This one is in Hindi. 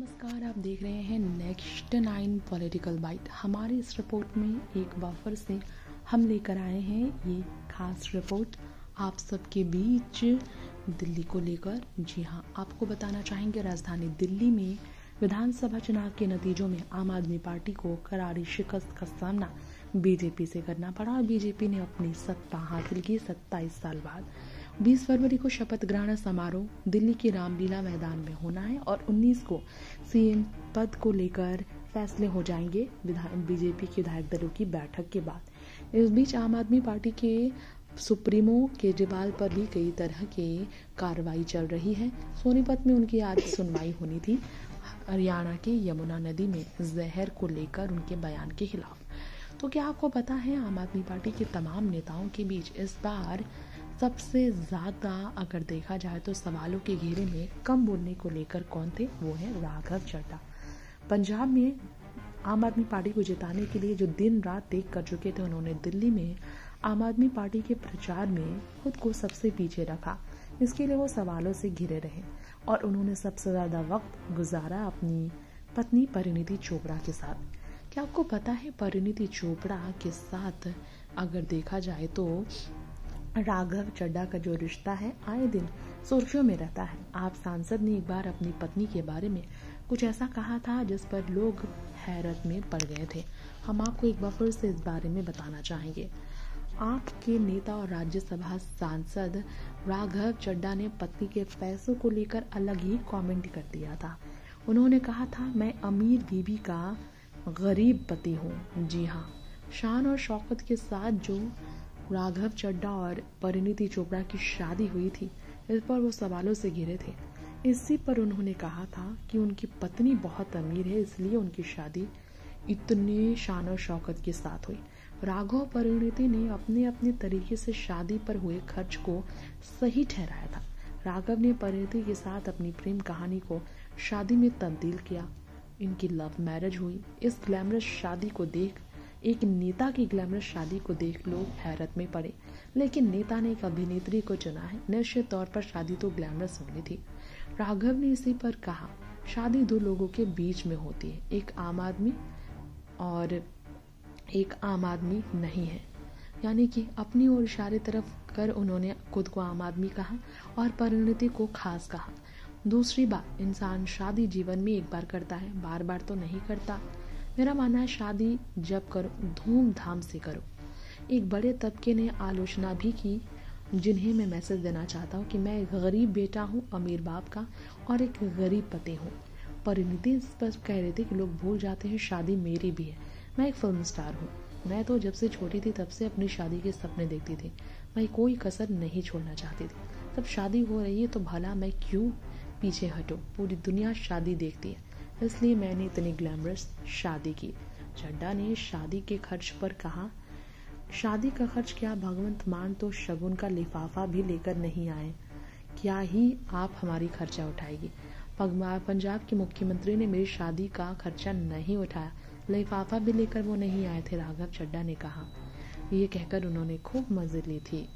नमस्कार, आप देख रहे हैं नेक्स्ट 9 पॉलिटिकल बाइट। हमारी इस रिपोर्ट में एक बार फिर से हम लेकर आए हैं ये खास रिपोर्ट आप सबके बीच दिल्ली को लेकर। जी हाँ, आपको बताना चाहेंगे राजधानी दिल्ली में विधानसभा चुनाव के नतीजों में आम आदमी पार्टी को करारी शिकस्त का सामना बीजेपी से करना पड़ा और बीजेपी ने अपनी सत्ता हासिल की 27 साल बाद। 20 फरवरी को शपथ ग्रहण समारोह दिल्ली के रामलीला मैदान में होना है और 19 को सीएम पद को लेकर फैसले हो जाएंगे बीजेपी के विधायक दलों की बैठक के बाद। इस बीच आम आदमी पार्टी के सुप्रीमो केजरीवाल पर भी कई तरह की कार्रवाई चल रही है। सोनीपत में उनकी आज सुनवाई होनी थी हरियाणा के यमुना नदी में जहर को लेकर उनके बयान के खिलाफ। तो क्या आपको पता है आम आदमी पार्टी के तमाम नेताओं के बीच इस बार सबसे ज्यादा अगर देखा जाए तो सवालों के घेरे में कम बोलने को लेकर कौन थे? वो है राघव चड्ढा। पंजाब में आम आदमी पार्टी को जिताने के लिए जो दिन रात एक कर चुके थे, उन्होंने दिल्ली में आम आदमी पार्टी के प्रचार में खुद को सबसे पीछे रखा। इसके लिए वो सवालों से घिरे रहे और उन्होंने सबसे ज्यादा वक्त गुजारा अपनी पत्नी परिणीति चोपड़ा के साथ। क्या आपको पता है परिणीति चोपड़ा के साथ अगर देखा जाए तो राघव चड्ढा का जो रिश्ता है आए दिन सुर्खियों में रहता है। आप सांसद ने एक बार अपनी पत्नी के बारे में कुछ ऐसा कहा था जिस पर लोग हैरत में पड़ गए थे। हम आपको एक बार फिर से इस बारे में बताना चाहेंगे। आपके नेता और राज्यसभा सांसद राघव चड्ढा ने पत्नी के पैसों को लेकर अलग ही कमेंट कर दिया था। उन्होंने कहा था, मैं अमीर बीबी का गरीब पति हूँ। जी हाँ, शान और शौकत के साथ जो राघव चड्ढा और परिणीति चोपड़ा की शादी हुई थी, इस पर वो सवालों से घिरे थे। इसी पर उन्होंने कहा था कि उनकी पत्नी बहुत अमीर है, इसलिए उनकी शादी इतने शान और शौकत के साथ हुई। राघव परिणीति ने अपने अपने तरीके से शादी पर हुए खर्च को सही ठहराया था। राघव ने परिणीति के साथ अपनी प्रेम कहानी को शादी में तब्दील किया। इनकी लव मैरिज हुई। इस ग्लैमरस शादी को देख एक नेता की ग्लैमरस शादी को देख लोग हैरत में पड़े, लेकिन नेता ने एक अभिनेत्री को चुना है। निश्चित तौर पर शादी तो ग्लैमरस होनी थी। राघव ने इसी पर कहा, शादी दो लोगों के बीच में होती है, एक आम आदमी और एक आम आदमी नहीं है। यानी कि अपनी ओर इशारे तरफ कर उन्होंने खुद को आम आदमी कहा और परिणीति को खास कहा। दूसरी बात, इंसान शादी जीवन में एक बार करता है, बार बार तो नहीं करता। मेरा मानना है शादी जब करो धूमधाम से करो। एक बड़े तबके ने आलोचना भी की, जिन्हें मैं मैसेज देना चाहता हूँ कि मैं एक गरीब बेटा हूँ अमीर बाप का और एक गरीब पति हूँ। परिणीति इस पर कह रही थी कि लोग भूल जाते हैं शादी मेरी भी है। मैं एक फिल्म स्टार हूँ। मैं तो जब से छोटी थी तब से अपनी शादी के सपने देखती थी। मैं कोई कसर नहीं छोड़ना चाहती थी। जब शादी हो रही है तो भला मैं क्यों पीछे हटूं? पूरी दुनिया शादी देखती है, इसलिए मैंने इतनी ग्लैमरस शादी की। चड्ढा ने शादी के खर्च पर कहा, शादी का खर्च क्या भगवंत मान तो शगुन का लिफाफा भी लेकर नहीं आए, क्या ही आप हमारी खर्चा उठाएगी? पंजाब के मुख्यमंत्री ने मेरी शादी का खर्चा नहीं उठाया, लिफाफा भी लेकर वो नहीं आए थे, राघव चड्ढा ने कहा। ये कहकर उन्होंने खूब मजे ली थी।